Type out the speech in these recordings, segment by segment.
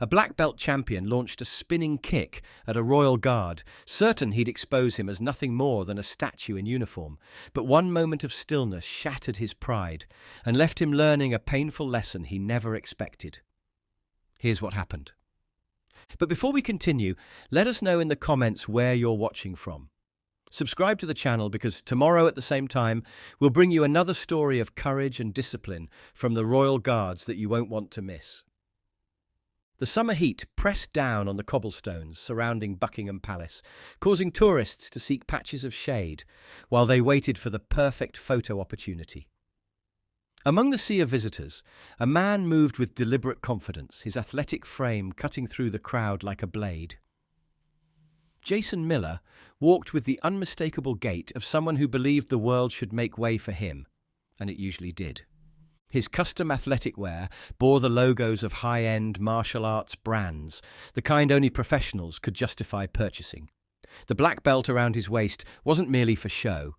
A black belt champion launched a spinning kick at a royal guard, certain he'd expose him as nothing more than a statue in uniform. But one moment of stillness shattered his pride and left him learning a painful lesson he never expected. Here's what happened. But before we continue, let us know in the comments where you're watching from. Subscribe to the channel because tomorrow at the same time, we'll bring you another story of courage and discipline from the royal guards that you won't want to miss. The summer heat pressed down on the cobblestones surrounding Buckingham Palace, causing tourists to seek patches of shade while they waited for the perfect photo opportunity. Among the sea of visitors, a man moved with deliberate confidence, his athletic frame cutting through the crowd like a blade. Jason Miller walked with the unmistakable gait of someone who believed the world should make way for him, and it usually did. His custom athletic wear bore the logos of high-end martial arts brands, the kind only professionals could justify purchasing. The black belt around his waist wasn't merely for show.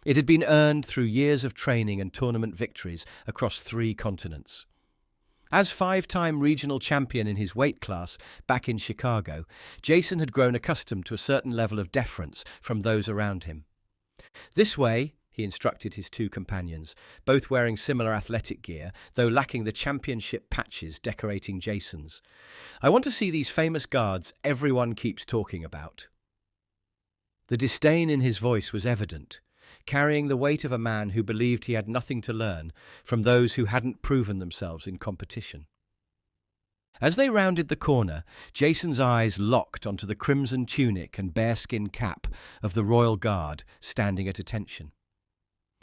It had been earned through years of training and tournament victories across 3 continents. As 5-time regional champion in his weight class back in Chicago, Jason had grown accustomed to a certain level of deference from those around him. "This way," he instructed his 2 companions, both wearing similar athletic gear, though lacking the championship patches decorating Jason's. "I want to see these famous guards everyone keeps talking about." The disdain in his voice was evident, carrying the weight of a man who believed he had nothing to learn from those who hadn't proven themselves in competition. As they rounded the corner, Jason's eyes locked onto the crimson tunic and bearskin cap of the Royal Guard standing at attention.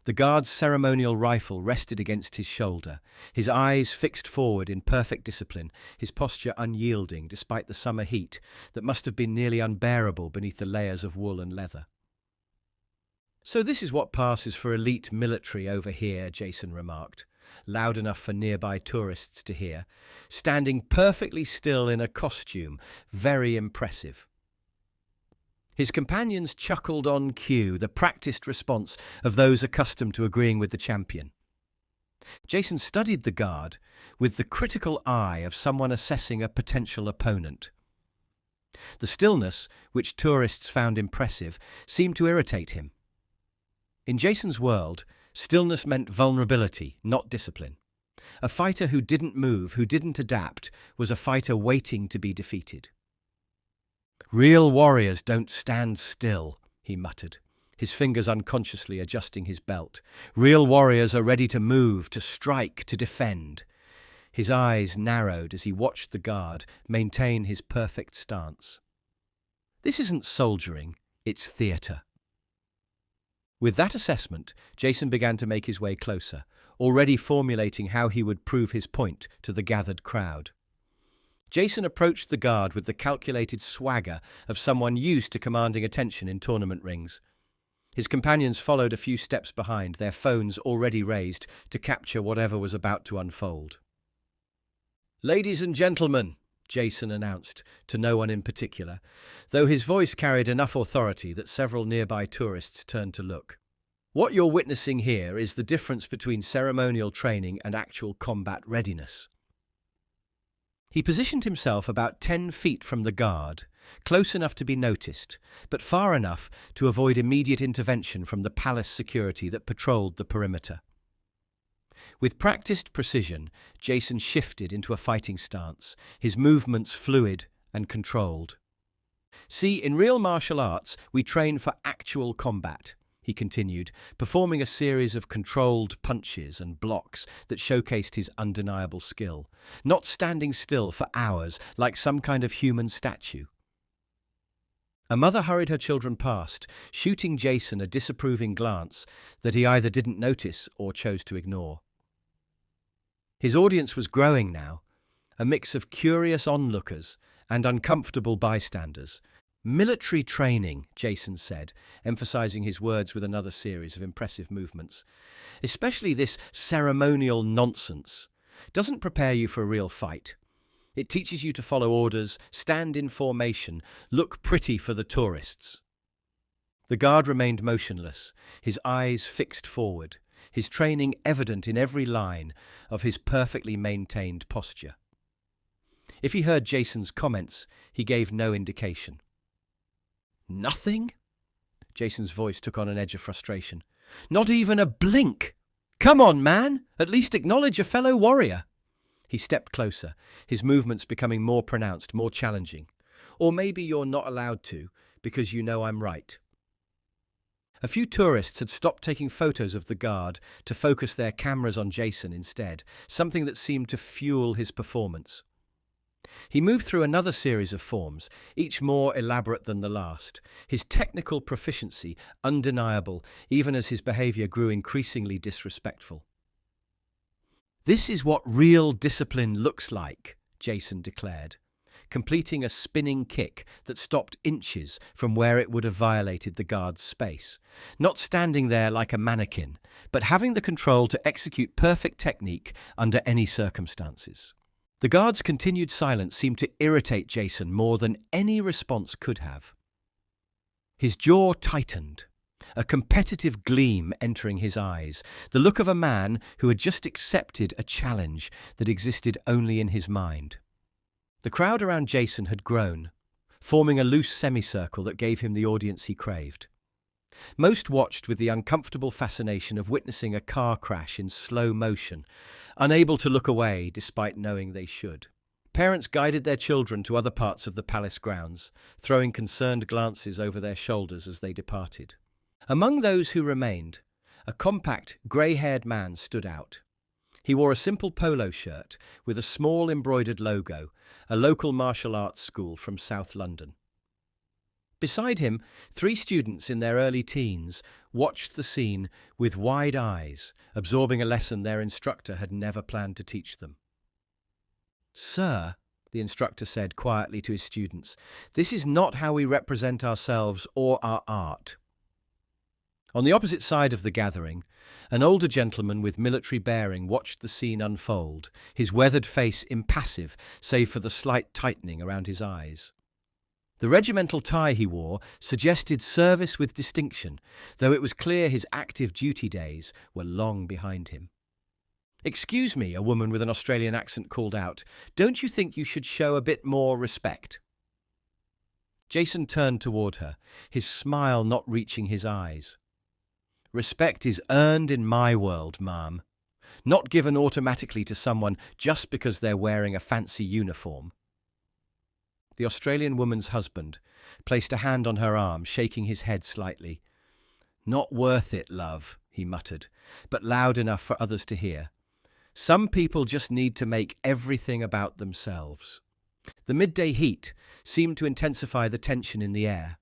The guard's ceremonial rifle rested against his shoulder, his eyes fixed forward in perfect discipline, his posture unyielding despite the summer heat that must have been nearly unbearable beneath the layers of wool and leather. "So this is what passes for elite military over here," Jason remarked, loud enough for nearby tourists to hear, standing perfectly still in a costume, very impressive. His companions chuckled on cue, the practiced response of those accustomed to agreeing with the champion. Jason studied the guard with the critical eye of someone assessing a potential opponent. The stillness, which tourists found impressive, seemed to irritate him. In Jason's world, stillness meant vulnerability, not discipline. A fighter who didn't move, who didn't adapt, was a fighter waiting to be defeated. "Real warriors don't stand still," he muttered, his fingers unconsciously adjusting his belt. "Real warriors are ready to move, to strike, to defend." His eyes narrowed as he watched the guard maintain his perfect stance. "This isn't soldiering, it's theatre." With that assessment, Jason began to make his way closer, already formulating how he would prove his point to the gathered crowd. Jason approached the guard with the calculated swagger of someone used to commanding attention in tournament rings. His companions followed a few steps behind, their phones already raised to capture whatever was about to unfold. "Ladies and gentlemen," Jason announced, to no one in particular, though his voice carried enough authority that several nearby tourists turned to look. "What you're witnessing here is the difference between ceremonial training and actual combat readiness." He positioned himself about 10 feet from the guard, close enough to be noticed, but far enough to avoid immediate intervention from the palace security that patrolled the perimeter. With practiced precision, Jason shifted into a fighting stance, his movements fluid and controlled. "See, in real martial arts, we train for actual combat," he continued, performing a series of controlled punches and blocks that showcased his undeniable skill, not standing still for hours like some kind of human statue. A mother hurried her children past, shooting Jason a disapproving glance that he either didn't notice or chose to ignore. His audience was growing now, a mix of curious onlookers and uncomfortable bystanders. "Military training," Jason said, emphasizing his words with another series of impressive movements, "especially this ceremonial nonsense, doesn't prepare you for a real fight. It teaches you to follow orders, stand in formation, look pretty for the tourists." The guard remained motionless, his eyes fixed forward, his training evident in every line of his perfectly maintained posture. If he heard Jason's comments, he gave no indication. Nothing? Jason's voice took on an edge of frustration. Not even a blink! Come on, man! At least acknowledge a fellow warrior. He stepped closer, his movements becoming more pronounced, more challenging. Or maybe you're not allowed to, because you know I'm right. A few tourists had stopped taking photos of the guard to focus their cameras on Jason instead, something that seemed to fuel his performance. He moved through another series of forms, each more elaborate than the last, his technical proficiency undeniable even as his behavior grew increasingly disrespectful. This is what real discipline looks like, Jason declared, completing a spinning kick that stopped inches from where it would have violated the guard's space, not standing there like a mannequin, but having the control to execute perfect technique under any circumstances. The guard's continued silence seemed to irritate Jason more than any response could have. His jaw tightened, a competitive gleam entering his eyes, the look of a man who had just accepted a challenge that existed only in his mind. The crowd around Jason had grown, forming a loose semicircle that gave him the audience he craved. Most watched with the uncomfortable fascination of witnessing a car crash in slow motion, unable to look away despite knowing they should. Parents guided their children to other parts of the palace grounds, throwing concerned glances over their shoulders as they departed. Among those who remained, a compact, grey-haired man stood out. He wore a simple polo shirt with a small embroidered logo, a local martial arts school from South London. Beside him, 3 students in their early teens watched the scene with wide eyes, absorbing a lesson their instructor had never planned to teach them. "Sir," the instructor said quietly to his students, "this is not how we represent ourselves or our art." On the opposite side of the gathering, an older gentleman with military bearing watched the scene unfold, his weathered face impassive save for the slight tightening around his eyes. The regimental tie he wore suggested service with distinction, though it was clear his active duty days were long behind him. "Excuse me," a woman with an Australian accent called out, "don't you think you should show a bit more respect?" Jason turned toward her, his smile not reaching his eyes. "Respect is earned in my world, ma'am, not given automatically to someone just because they're wearing a fancy uniform." The Australian woman's husband placed a hand on her arm, shaking his head slightly. "Not worth it, love," he muttered, but loud enough for others to hear. "Some people just need to make everything about themselves." The midday heat seemed to intensify the tension in the air.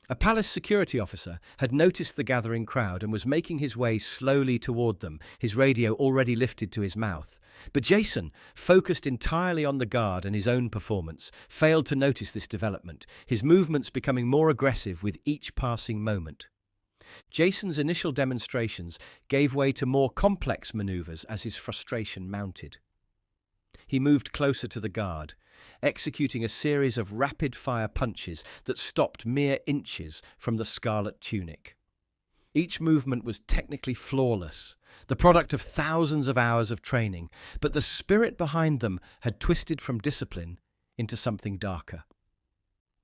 A palace security officer had noticed the gathering crowd and was making his way slowly toward them, his radio already lifted to his mouth. But Jason, focused entirely on the guard and his own performance, failed to notice this development, his movements becoming more aggressive with each passing moment. Jason's initial demonstrations gave way to more complex maneuvers as his frustration mounted. He moved closer to the guard, executing a series of rapid-fire punches that stopped mere inches from the scarlet tunic. Each movement was technically flawless, the product of thousands of hours of training, but the spirit behind them had twisted from discipline into something darker.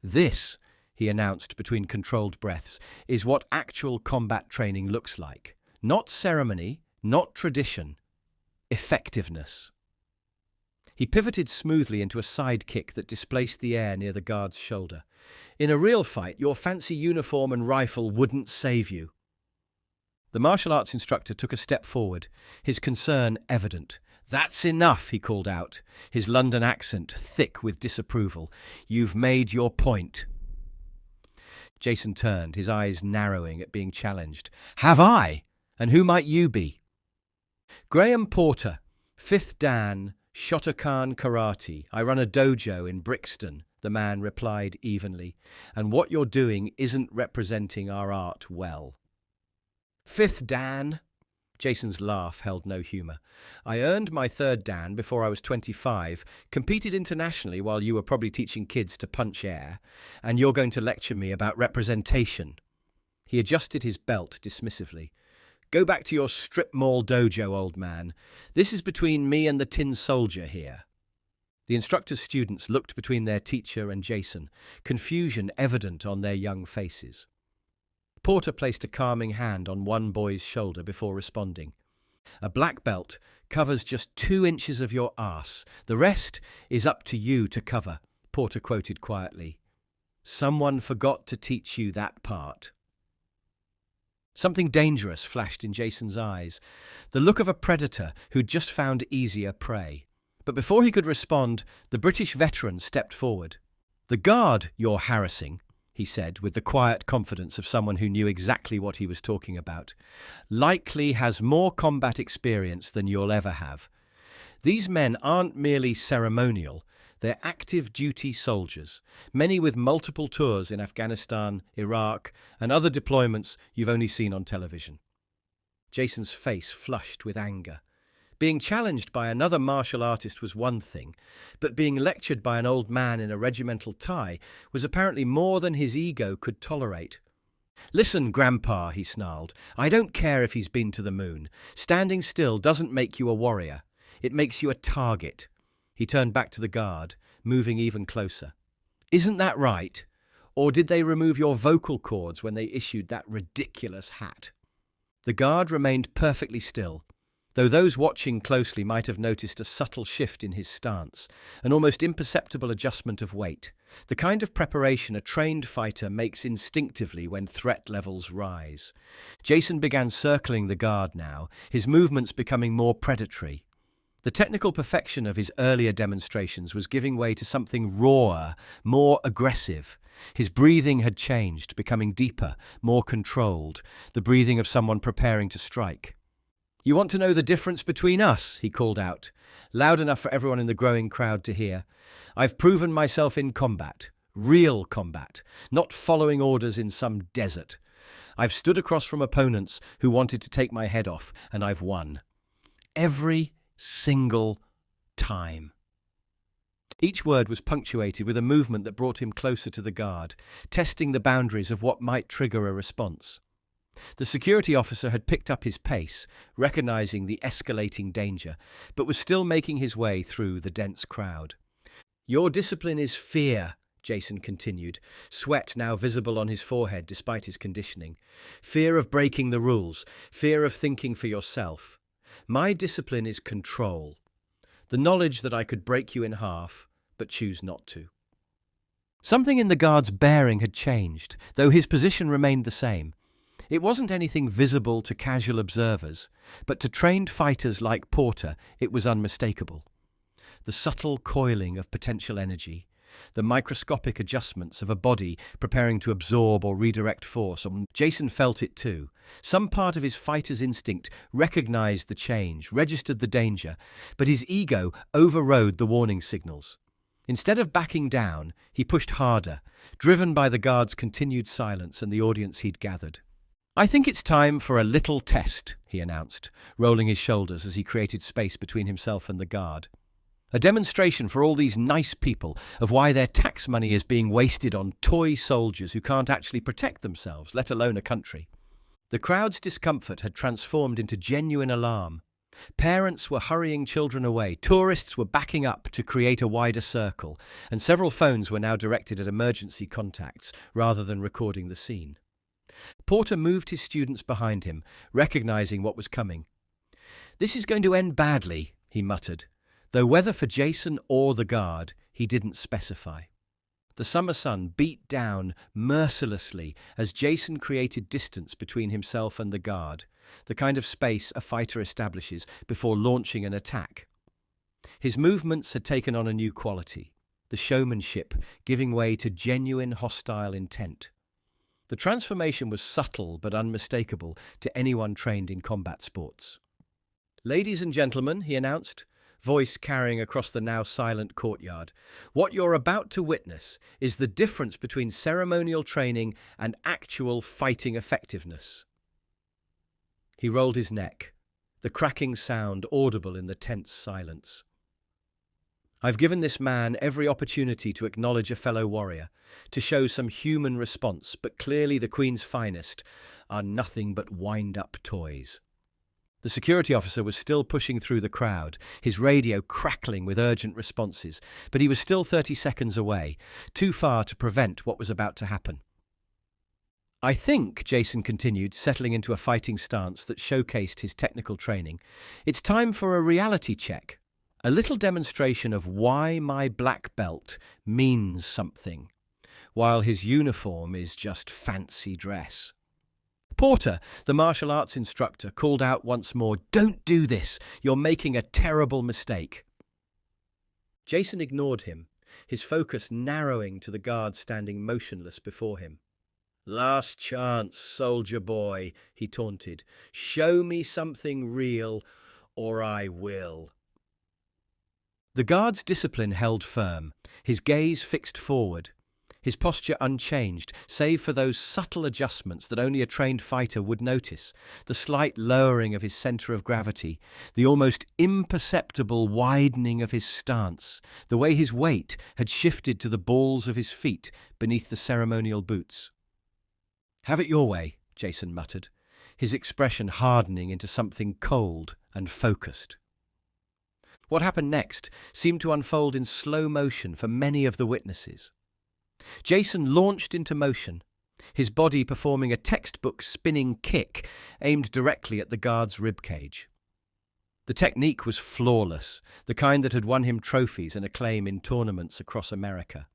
"This," he announced between controlled breaths, "is what actual combat training looks like. Not ceremony, not tradition, effectiveness." He pivoted smoothly into a side kick that displaced the air near the guard's shoulder. "In a real fight, your fancy uniform and rifle wouldn't save you." The martial arts instructor took a step forward, his concern evident. "That's enough," he called out, his London accent thick with disapproval. "You've made your point." Jason turned, his eyes narrowing at being challenged. "Have I? And who might you be?" "Graham Porter, 5th Dan, Shotokan Karate. I run a dojo in Brixton," the man replied evenly, "and what you're doing isn't representing our art well." "5th Dan?" Jason's laugh held no humour. "I earned my 3rd Dan before I was 25, competed internationally while you were probably teaching kids to punch air, and you're going to lecture me about representation." He adjusted his belt dismissively. "Go back to your strip mall dojo, old man. This is between me and the tin soldier here." The instructor's students looked between their teacher and Jason, confusion evident on their young faces. Porter placed a calming hand on one boy's shoulder before responding. A black belt covers just 2 inches of your arse. The rest is up to you to cover, Porter quoted quietly. Someone forgot to teach you that part. Something dangerous flashed in Jason's eyes, the look of a predator who'd just found easier prey. But before he could respond, the British veteran stepped forward. "The guard you're harassing," he said with the quiet confidence of someone who knew exactly what he was talking about, "likely has more combat experience than you'll ever have. These men aren't merely ceremonial, they're active duty soldiers, many with multiple tours in Afghanistan, Iraq, and other deployments you've only seen on television." Jason's face flushed with anger. Being challenged by another martial artist was one thing, but being lectured by an old man in a regimental tie was apparently more than his ego could tolerate. "Listen, Grandpa," he snarled, "I don't care if he's been to the moon. Standing still doesn't make you a warrior. It makes you a target." He turned back to the guard, moving even closer. "Isn't that right? Or did they remove your vocal cords when they issued that ridiculous hat?" The guard remained perfectly still, though those watching closely might have noticed a subtle shift in his stance, an almost imperceptible adjustment of weight, the kind of preparation a trained fighter makes instinctively when threat levels rise. Jason began circling the guard now, his movements becoming more predatory. The technical perfection of his earlier demonstrations was giving way to something rawer, more aggressive. His breathing had changed, becoming deeper, more controlled, the breathing of someone preparing to strike. "You want to know the difference between us?" he called out, loud enough for everyone in the growing crowd to hear. "I've proven myself in combat, real combat, not following orders in some desert. I've stood across from opponents who wanted to take my head off, and I've won. Every single time." Each word was punctuated with a movement that brought him closer to the guard, testing the boundaries of what might trigger a response. The security officer had picked up his pace, recognizing the escalating danger, but was still making his way through the dense crowd. "Your discipline is fear," Jason continued, sweat now visible on his forehead despite his conditioning. "Fear of breaking the rules, fear of thinking for yourself. My discipline is control. The knowledge that I could break you in half, but choose not to." Something in the guard's bearing had changed, though his position remained the same. It wasn't anything visible to casual observers, but to trained fighters like Porter, it was unmistakable. The subtle coiling of potential energy, the microscopic adjustments of a body preparing to absorb or redirect force. Jason felt it too. Some part of his fighter's instinct recognized the change, registered the danger, but his ego overrode the warning signals. Instead of backing down, he pushed harder, driven by the guard's continued silence and the audience he'd gathered. "I think it's time for a little test," he announced, rolling his shoulders as he created space between himself and the guard. "A demonstration for all these nice people of why their tax money is being wasted on toy soldiers who can't actually protect themselves, let alone a country." The crowd's discomfort had transformed into genuine alarm. Parents were hurrying children away, tourists were backing up to create a wider circle, and several phones were now directed at emergency contacts rather than recording the scene. Porter moved his students behind him, recognizing what was coming. "This is going to end badly," he muttered, though whether for Jason or the guard, he didn't specify. The summer sun beat down mercilessly as Jason created distance between himself and the guard, the kind of space a fighter establishes before launching an attack. His movements had taken on a new quality, the showmanship giving way to genuine hostile intent. The transformation was subtle but unmistakable to anyone trained in combat sports. "Ladies and gentlemen," he announced, voice carrying across the now silent courtyard, "what you're about to witness is the difference between ceremonial training and actual fighting effectiveness." He rolled his neck, the cracking sound audible in the tense silence. "I've given this man every opportunity to acknowledge a fellow warrior, to show some human response, but clearly the Queen's finest are nothing but wind-up toys." The security officer was still pushing through the crowd, his radio crackling with urgent responses, but he was still 30 seconds away, too far to prevent what was about to happen. "I think," Jason continued, settling into a fighting stance that showcased his technical training, "it's time for a reality check. A little demonstration of why my black belt means something, while his uniform is just fancy dress." Porter, the martial arts instructor, called out once more, "Don't do this! You're making a terrible mistake." Jason ignored him, his focus narrowing to the guard standing motionless before him. "Last chance, soldier boy," he taunted. "Show me something real, or I will." The guard's discipline held firm, his gaze fixed forward, his posture unchanged, save for those subtle adjustments that only a trained fighter would notice, the slight lowering of his center of gravity, the almost imperceptible widening of his stance, the way his weight had shifted to the balls of his feet beneath the ceremonial boots. "Have it your way," Jason muttered, his expression hardening into something cold and focused. What happened next seemed to unfold in slow motion for many of the witnesses. Jason launched into motion, his body performing a textbook spinning kick aimed directly at the guard's ribcage. The technique was flawless, the kind that had won him trophies and acclaim in tournaments across America.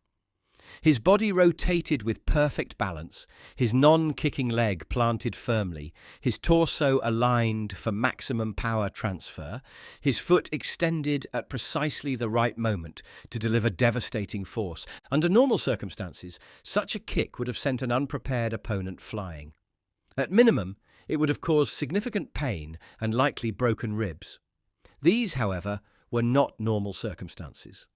His body rotated with perfect balance, his non-kicking leg planted firmly, his torso aligned for maximum power transfer, his foot extended at precisely the right moment to deliver devastating force. Under normal circumstances, such a kick would have sent an unprepared opponent flying. At minimum, it would have caused significant pain and likely broken ribs. These, however, were not normal circumstances.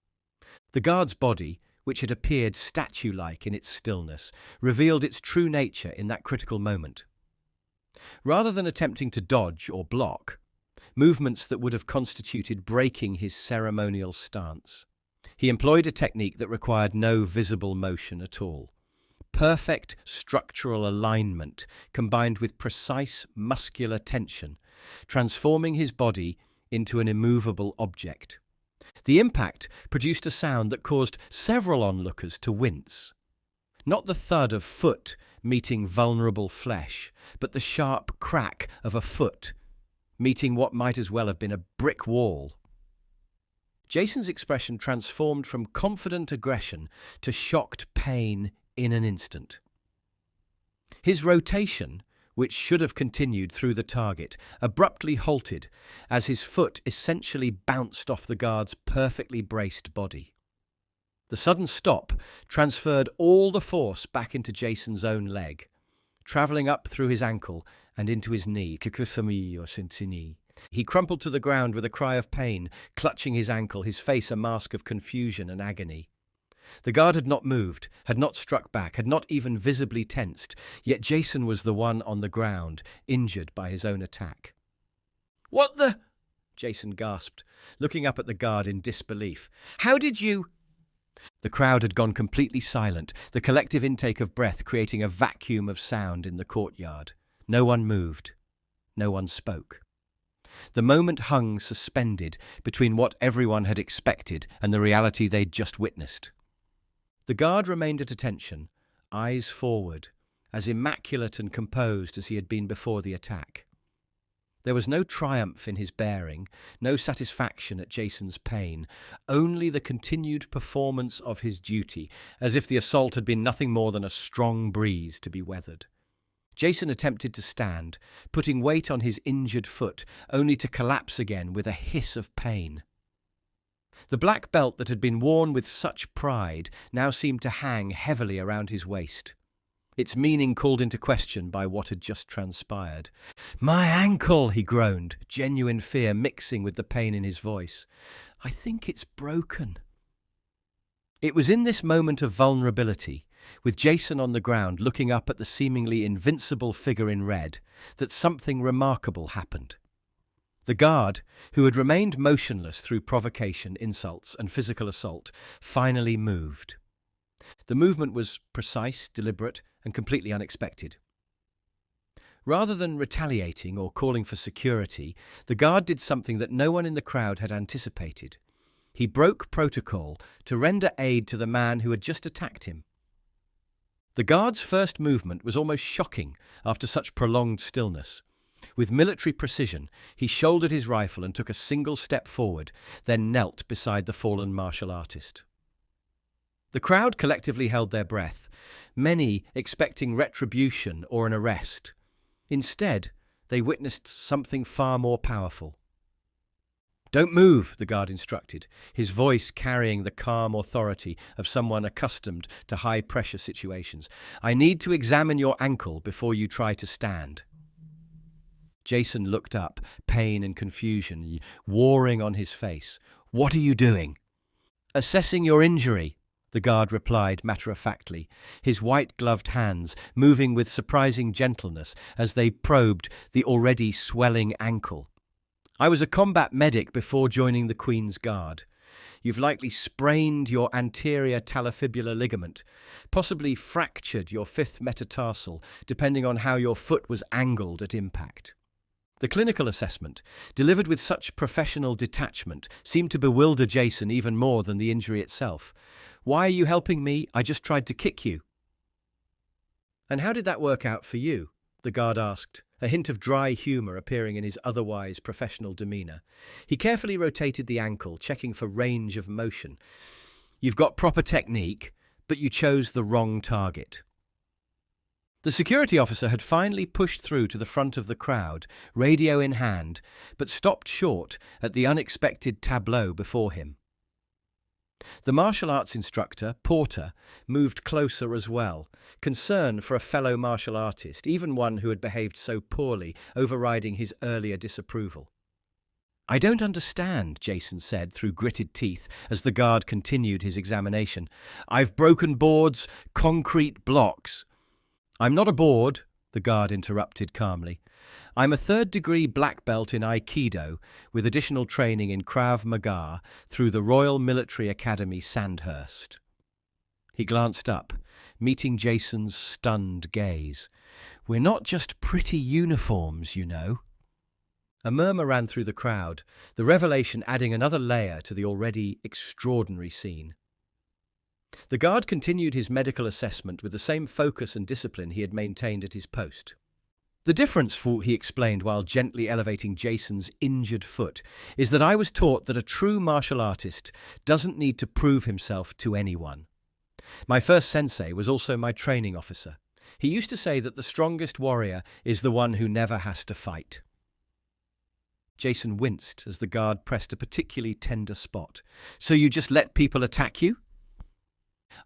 The guard's body, which had appeared statue-like in its stillness, revealed its true nature in that critical moment. Rather than attempting to dodge or block, movements that would have constituted breaking his ceremonial stance, he employed a technique that required no visible motion at all. Perfect structural alignment combined with precise muscular tension, transforming his body into an immovable object. The impact produced a sound that caused several onlookers to wince. Not the thud of foot meeting vulnerable flesh, but the sharp crack of a foot meeting what might as well have been a brick wall. Jason's expression transformed from confident aggression to shocked pain in an instant. His rotation, which should have continued through the target, abruptly halted as his foot essentially bounced off the guard's perfectly braced body. The sudden stop transferred all the force back into Jason's own leg, travelling up through his ankle and into his knee. He crumpled to the ground with a cry of pain, clutching his ankle, his face a mask of confusion and agony. The guard had not moved, had not struck back, had not even visibly tensed, yet Jason was the one on the ground, injured by his own attack. "What the—" Jason gasped, looking up at the guard in disbelief. "How did you—" The crowd had gone completely silent, the collective intake of breath creating a vacuum of sound in the courtyard. No one moved. No one spoke. The moment hung suspended between what everyone had expected and the reality they'd just witnessed. The guard remained at attention, eyes forward, as immaculate and composed as he had been before the attack. There was no triumph in his bearing, no satisfaction at Jason's pain, only the continued performance of his duty, as if the assault had been nothing more than a strong breeze to be weathered. Jason attempted to stand, putting weight on his injured foot, only to collapse again with a hiss of pain. The black belt that had been worn with such pride now seemed to hang heavily around his waist, its meaning called into question by what had just transpired. "My ankle," he groaned, genuine fear mixing with the pain in his voice. "I think it's broken." It was in this moment of vulnerability, with Jason on the ground looking up at the seemingly invincible figure in red, that something remarkable happened. The guard, who had remained motionless through provocation, insults, and physical assault, finally moved. The movement was precise, deliberate, and completely unexpected. Rather than retaliating or calling for security, the guard did something that no one in the crowd had anticipated. He broke protocol to render aid to the man who had just attacked him. The guard's first movement was almost shocking after such prolonged stillness. With military precision, he shouldered his rifle and took a single step forward, then knelt beside the fallen martial artist. The crowd collectively held their breath, many expecting retribution or an arrest. Instead, they witnessed something far more powerful. "Don't move," the guard instructed, his voice carrying the calm authority of someone accustomed to high-pressure situations. "I need to examine your ankle before you try to stand." Jason looked up, pain and confusion warring on his face. "What are you doing?" "Assessing your injury," the guard replied matter-of-factly, his white-gloved hands moving with surprising gentleness as they probed the already swelling ankle. "I was a combat medic before joining the Queen's Guard. You've likely sprained your anterior talofibular ligament, possibly fractured your fifth metatarsal, depending on how your foot was angled at impact." The clinical assessment, delivered with such professional detachment, seemed to bewilder Jason even more than the injury itself. "Why are you helping me? I just tried to kick you." "And how did that work out for you?" the guard asked, a hint of dry humour appearing in his otherwise professional demeanour. He carefully rotated the ankle, checking for range of motion. "You've got proper technique, but you chose the wrong target." The security officer had finally pushed through to the front of the crowd, radio in hand, but stopped short at the unexpected tableau before him. The martial arts instructor, Porter, moved closer as well, concern for a fellow martial artist, even one who had behaved so poorly, overriding his earlier disapproval. "I don't understand," Jason said through gritted teeth as the guard continued his examination. "I've broken boards, concrete blocks." "I'm not a board," the guard interrupted calmly. "I'm a third-degree black belt in Aikido with additional training in Krav Maga through the Royal Military Academy Sandhurst." He glanced up, meeting Jason's stunned gaze. "We're not just pretty uniforms, you know." A murmur ran through the crowd, the revelation adding another layer to the already extraordinary scene. The guard continued his medical assessment with the same focus and discipline he had maintained at his post. "The difference," he explained while gently elevating Jason's injured foot, "is that I was taught that a true martial artist doesn't need to prove himself to anyone. My first sensei was also my training officer. He used to say that the strongest warrior is the one who never has to fight." Jason winced as the guard pressed a particularly tender spot. "So you just let people attack you?"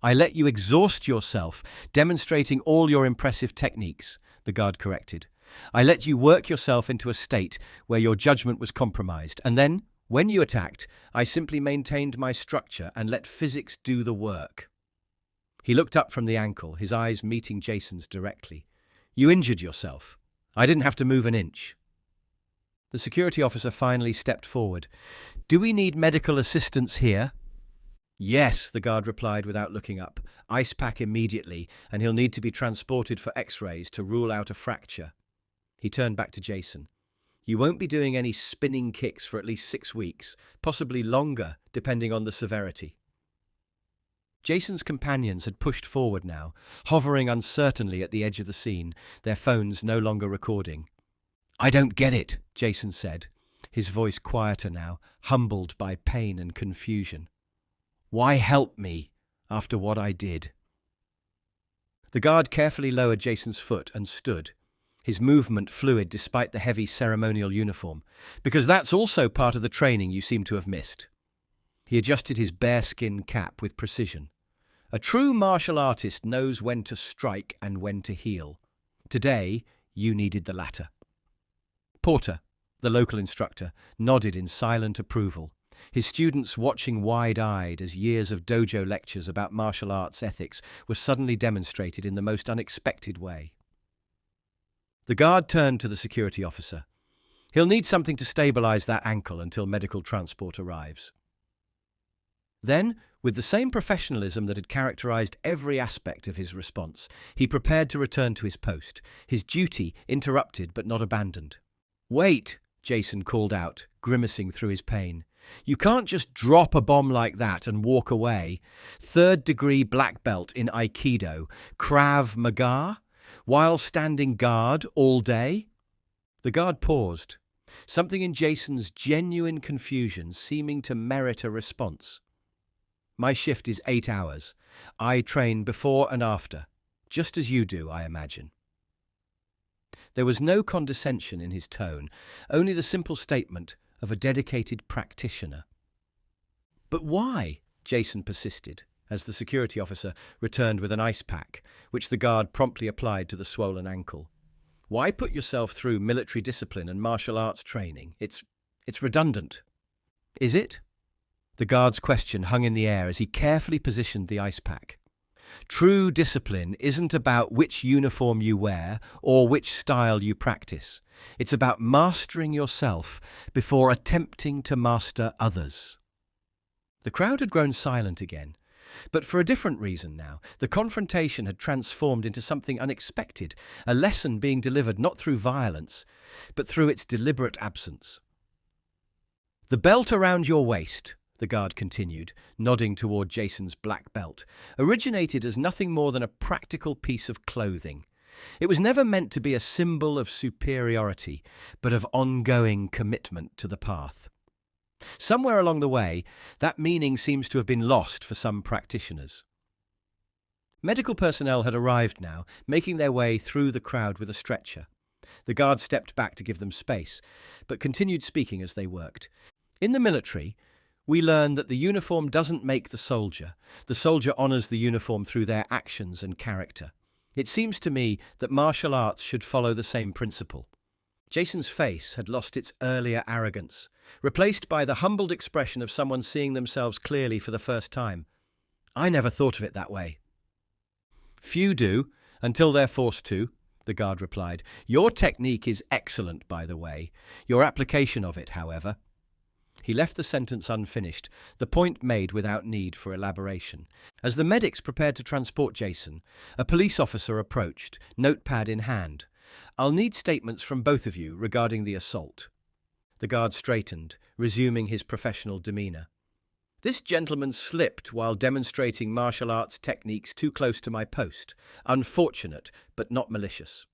"I let you exhaust yourself, demonstrating all your impressive techniques," the guard corrected. "I let you work yourself into a state where your judgment was compromised, and then, when you attacked, I simply maintained my structure and let physics do the work." He looked up from the ankle, his eyes meeting Jason's directly. "You injured yourself. I didn't have to move an inch." The security officer finally stepped forward. "Do we need medical assistance here?" "Yes," the guard replied without looking up. "Ice pack immediately, and he'll need to be transported for x-rays to rule out a fracture." He turned back to Jason. "You won't be doing any spinning kicks for at least 6 weeks, possibly longer, depending on the severity." Jason's companions had pushed forward now, hovering uncertainly at the edge of the scene, their phones no longer recording. "I don't get it," Jason said, his voice quieter now, humbled by pain and confusion. "Why help me after what I did?" The guard carefully lowered Jason's foot and stood, his movement fluid despite the heavy ceremonial uniform. "Because that's also part of the training you seem to have missed." He adjusted his bearskin cap with precision. "A true martial artist knows when to strike and when to heal. Today, you needed the latter." Porter, the local instructor, nodded in silent approval, his students watching wide-eyed as years of dojo lectures about martial arts ethics were suddenly demonstrated in the most unexpected way. The guard turned to the security officer. "He'll need something to stabilize that ankle until medical transport arrives." Then, With the same professionalism that had characterized every aspect of his response, he prepared to return to his post, his duty interrupted but not abandoned. "Wait," Jason called out, grimacing through his pain. "You can't just drop a bomb like that and walk away. Third-degree black belt in Aikido, Krav Maga, while standing guard all day?" The guard paused, something in Jason's genuine confusion seeming to merit a response. "My shift is 8 hours. I train before and after, just as you do, I imagine." There was no condescension in his tone, only the simple statement of a dedicated practitioner. "But why?" Jason persisted, as the security officer returned with an ice pack, which the guard promptly applied to the swollen ankle. "Why put yourself through military discipline and martial arts training? It's redundant." "Is it?" The guard's question hung in the air as he carefully positioned the ice pack. "True discipline isn't about which uniform you wear or which style you practice. It's about mastering yourself before attempting to master others." The crowd had grown silent again, but for a different reason now. The confrontation had transformed into something unexpected, a lesson being delivered not through violence, but through its deliberate absence. "The belt around your waist," the guard continued, nodding toward Jason's black belt, "originated as nothing more than a practical piece of clothing. It was never meant to be a symbol of superiority, but of ongoing commitment to the path. Somewhere along the way, that meaning seems to have been lost for some practitioners." Medical personnel had arrived now, making their way through the crowd with a stretcher. The guard stepped back to give them space, but continued speaking as they worked. "In the military, we learn that the uniform doesn't make the soldier. The soldier honors the uniform through their actions and character. It seems to me that martial arts should follow the same principle." Jason's face had lost its earlier arrogance, replaced by the humbled expression of someone seeing themselves clearly for the first time. "I never thought of it that way." "Few do, until they're forced to," the guard replied. "Your technique is excellent, by the way. Your application of it, however—" He left the sentence unfinished, the point made without need for elaboration. As the medics prepared to transport Jason, a police officer approached, notepad in hand. "I'll need statements from both of you regarding the assault." The guard straightened, resuming his professional demeanor. "This gentleman slipped while demonstrating martial arts techniques too close to my post. Unfortunate, but not malicious."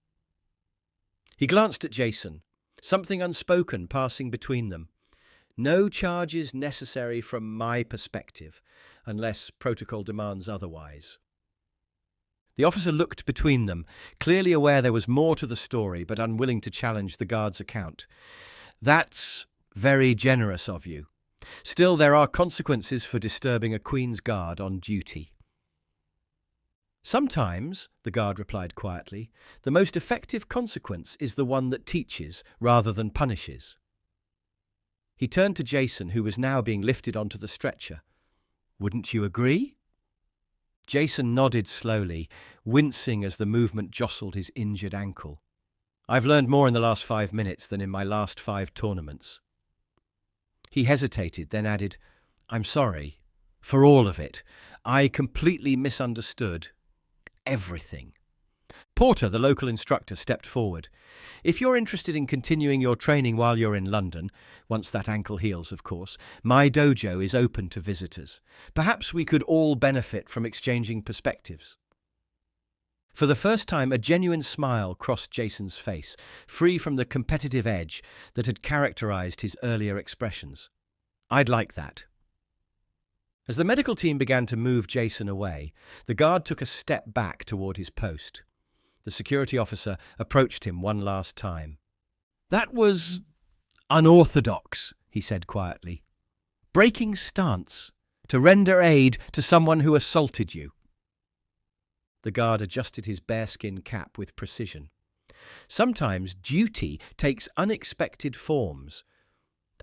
He glanced at Jason, something unspoken passing between them. "No charges necessary from my perspective, unless protocol demands otherwise." The officer looked between them, clearly aware there was more to the story, but unwilling to challenge the guard's account. "That's very generous of you. Still, there are consequences for disturbing a Queen's Guard on duty." "Sometimes," the guard replied quietly, "the most effective consequence is the one that teaches rather than punishes." He turned to Jason, who was now being lifted onto the stretcher. "Wouldn't you agree?" Jason nodded slowly, wincing as the movement jostled his injured ankle. "I've learned more in the last 5 minutes than in my last 5 tournaments." He hesitated, then added, "I'm sorry. For all of it. I completely misunderstood everything." Porter, the local instructor, stepped forward. "If you're interested in continuing your training while you're in London, once that ankle heals, of course, my dojo is open to visitors. Perhaps we could all benefit from exchanging perspectives." For the first time, a genuine smile crossed Jason's face, free from the competitive edge that had characterized his earlier expressions. "I'd like that." As the medical team began to move Jason away, the guard took a step back toward his post. The security officer approached him one last time. "That was unorthodox," he said quietly. "Breaking stance to render aid to someone who assaulted you." The guard adjusted his bearskin cap with precision. "Sometimes duty takes unexpected forms.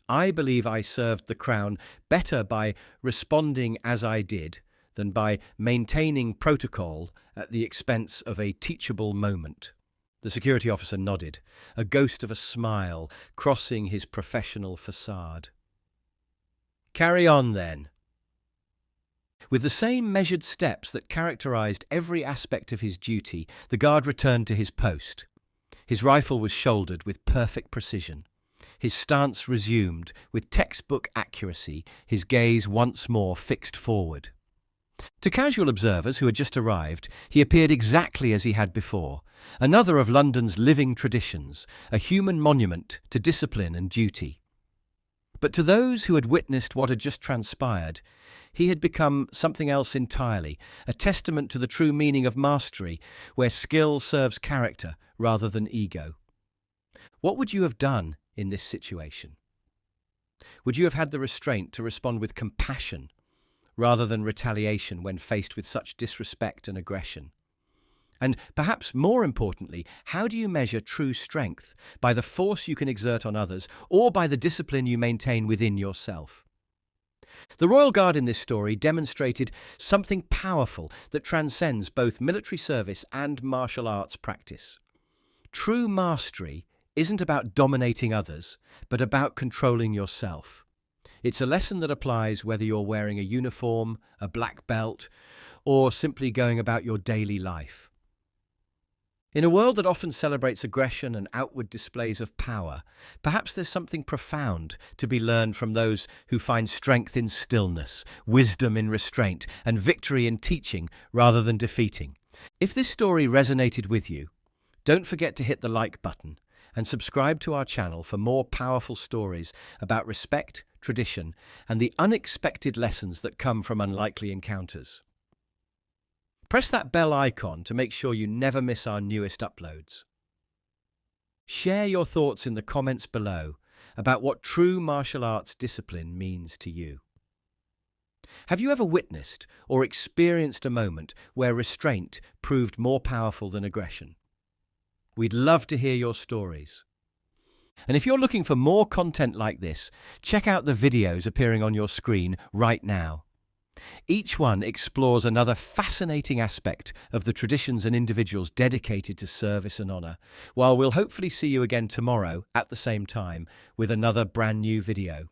I believe I served the Crown better by responding as I did than by maintaining protocol at the expense of a teachable moment." The security officer nodded, a ghost of a smile crossing his professional facade. "Carry on, then." With the same measured steps that characterized every aspect of his duty, the guard returned to his post. His rifle was shouldered with perfect precision. His stance resumed with textbook accuracy, his gaze once more fixed forward. To casual observers who had just arrived, he appeared exactly as he had before, another of London's living traditions, a human monument to discipline and duty. But to those who had witnessed what had just transpired, he had become something else entirely, a testament to the true meaning of mastery, where skill serves character rather than ego. What would you have done in this situation? Would you have had the restraint to respond with compassion rather than retaliation when faced with such disrespect and aggression? And perhaps more importantly, how do you measure true strength? By the force you can exert on others, or by the discipline you maintain within yourself? The Royal Guard in this story demonstrated something powerful that transcends both military service and martial arts practice. True mastery isn't about dominating others, but about controlling yourself. It's a lesson that applies whether you're wearing a uniform, a black belt, or simply going about your daily life. In a world that often celebrates aggression and outward displays of power, perhaps there's something profound to be learned from those who find strength in stillness, wisdom in restraint, and victory in teaching rather than defeating. If this story resonated with you, don't forget to hit the like button and subscribe to our channel for more powerful stories about respect, tradition, and the unexpected lessons that come from unlikely encounters. Press that bell icon to make sure you never miss our newest uploads. Share your thoughts in the comments below about what true martial arts discipline means to you. Have you ever witnessed or experienced a moment where restraint proved more powerful than aggression? We'd love to hear your stories. And if you're looking for more content like this, check out the videos appearing on your screen right now. Each one explores another fascinating aspect of the traditions and individuals dedicated to service and honour, while we'll hopefully see you again tomorrow at the same time with another brand new video.